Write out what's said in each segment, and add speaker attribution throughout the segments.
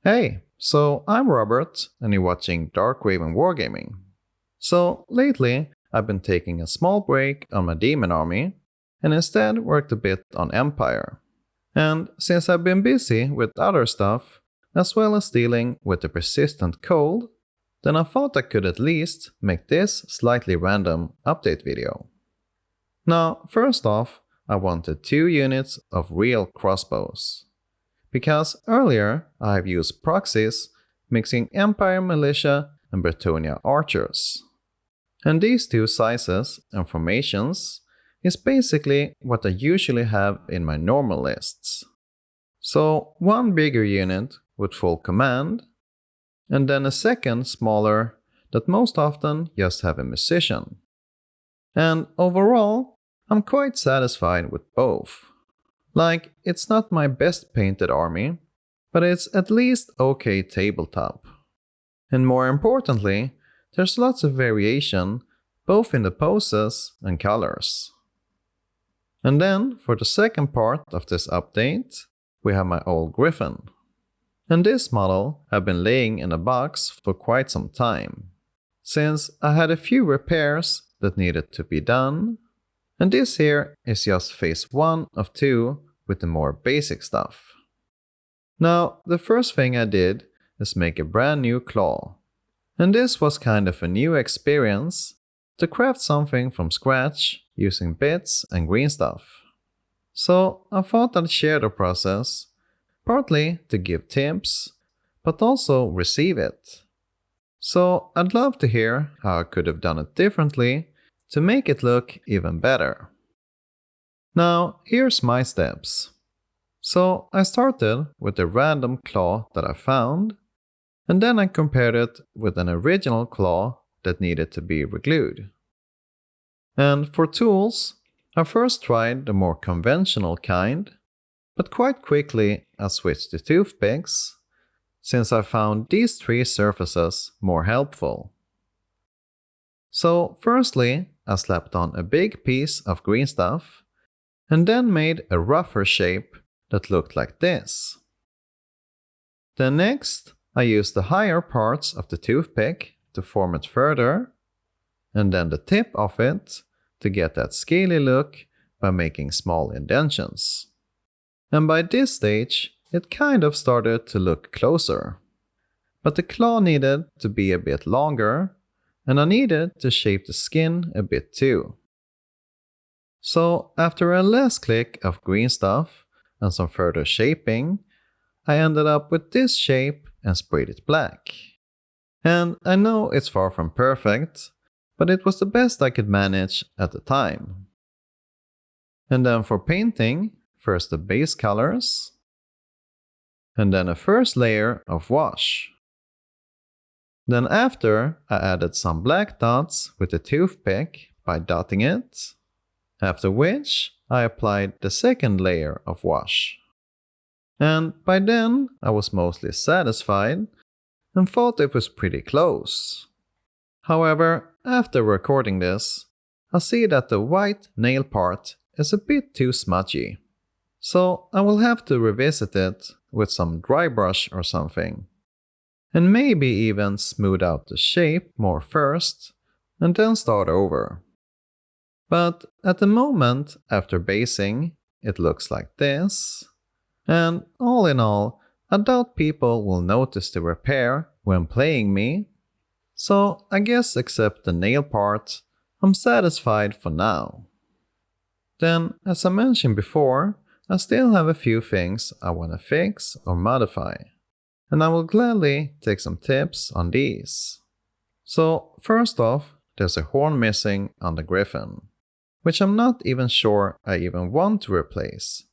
Speaker 1: Hey, so I'm Robert, and you're watching Dark Wargaming. So lately, I've been taking a small break on my demon army, and instead worked a bit on Empire. And since I've been busy with other stuff, as well as dealing with the persistent cold, then I thought I could at least make this slightly random update video. Now, first off, I wanted 2 units of real crossbows. Because earlier I've used proxies mixing Empire Militia and Bretonia Archers. And these 2 sizes and formations is basically what I usually have in my normal lists. So one bigger unit with full command, and then a second smaller that most often just have a musician. And overall, I'm quite satisfied with both. Like, it's not my best painted army, but it's at least okay tabletop. And more importantly, there's lots of variation, both in the poses and colors. And then, for the second part of this update, we have my old Griffon. And this model have been laying in a box for quite some time, since I had a few repairs that needed to be done. And this here is just phase 1 of 2 with the more basic stuff. Now, the first thing I did is make a brand new claw. And this was kind of a new experience to craft something from scratch using bits and green stuff. So I thought I'd share the process, partly to give tips, but also receive it. So I'd love to hear how I could have done it differently to make it look even better. Now, here's my steps. So I started with a random claw that I found, and then I compared it with an original claw that needed to be reglued. And for tools, I first tried the more conventional kind, but quite quickly I switched to toothpicks, since I found these 3 surfaces more helpful. So firstly, I slapped on a big piece of green stuff, and then made a rougher shape that looked like this. Then next, I used the higher parts of the toothpick to form it further, and then the tip of it to get that scaly look by making small indentions. And by this stage, it kind of started to look closer. But the claw needed to be a bit longer, and I needed to shape the skin a bit too. So after a last click of green stuff and some further shaping, I ended up with this shape and sprayed it black. And I know it's far from perfect, but it was the best I could manage at the time. And then for painting, first the base colors, and then a first layer of wash. Then after, I added some black dots with the toothpick by dotting it, after which I applied the second layer of wash. And by then, I was mostly satisfied and thought it was pretty close. However, after recording this, I see that the white nail part is a bit too smudgy. So I will have to revisit it with some dry brush or something. And maybe even smooth out the shape more first, and then start over. But at the moment, after basing, it looks like this. And all in all, I doubt people will notice the repair when playing me. So I guess except the nail part, I'm satisfied for now. Then, as I mentioned before, I still have a few things I want to fix or modify. And I will gladly take some tips on these. So first off, there's a horn missing on the Griffon, which I'm not even sure I even want to replace.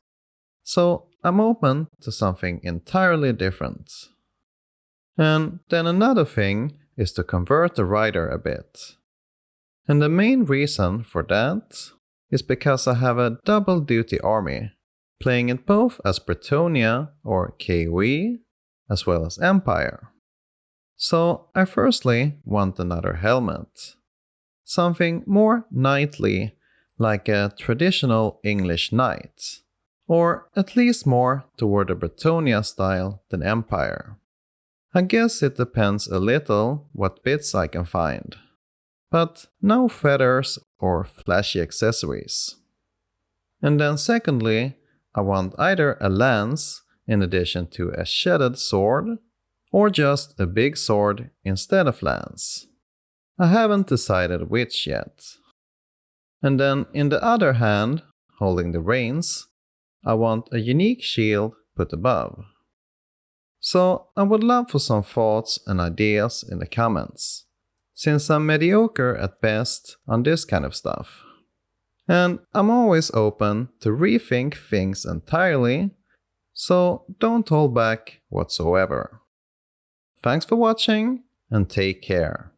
Speaker 1: So I'm open to something entirely different. And then another thing is to convert the rider a bit. And the main reason for that is because I have a double duty army, playing it both as Bretonia or KOE, as well as Empire. So I firstly want another helmet. Something more knightly, like a traditional English knight. Or at least more toward the Bretonia style than Empire. I guess it depends a little what bits I can find. But no feathers or flashy accessories. And then secondly, I want either a lance in addition to a sheathed sword, or just a big sword instead of lance. I haven't decided which yet. And then in the other hand, holding the reins, I want a unique shield put above. So I would love for some thoughts and ideas in the comments, since I'm mediocre at best on this kind of stuff. And I'm always open to rethink things entirely, so don't hold back whatsoever. Thanks for watching and take care.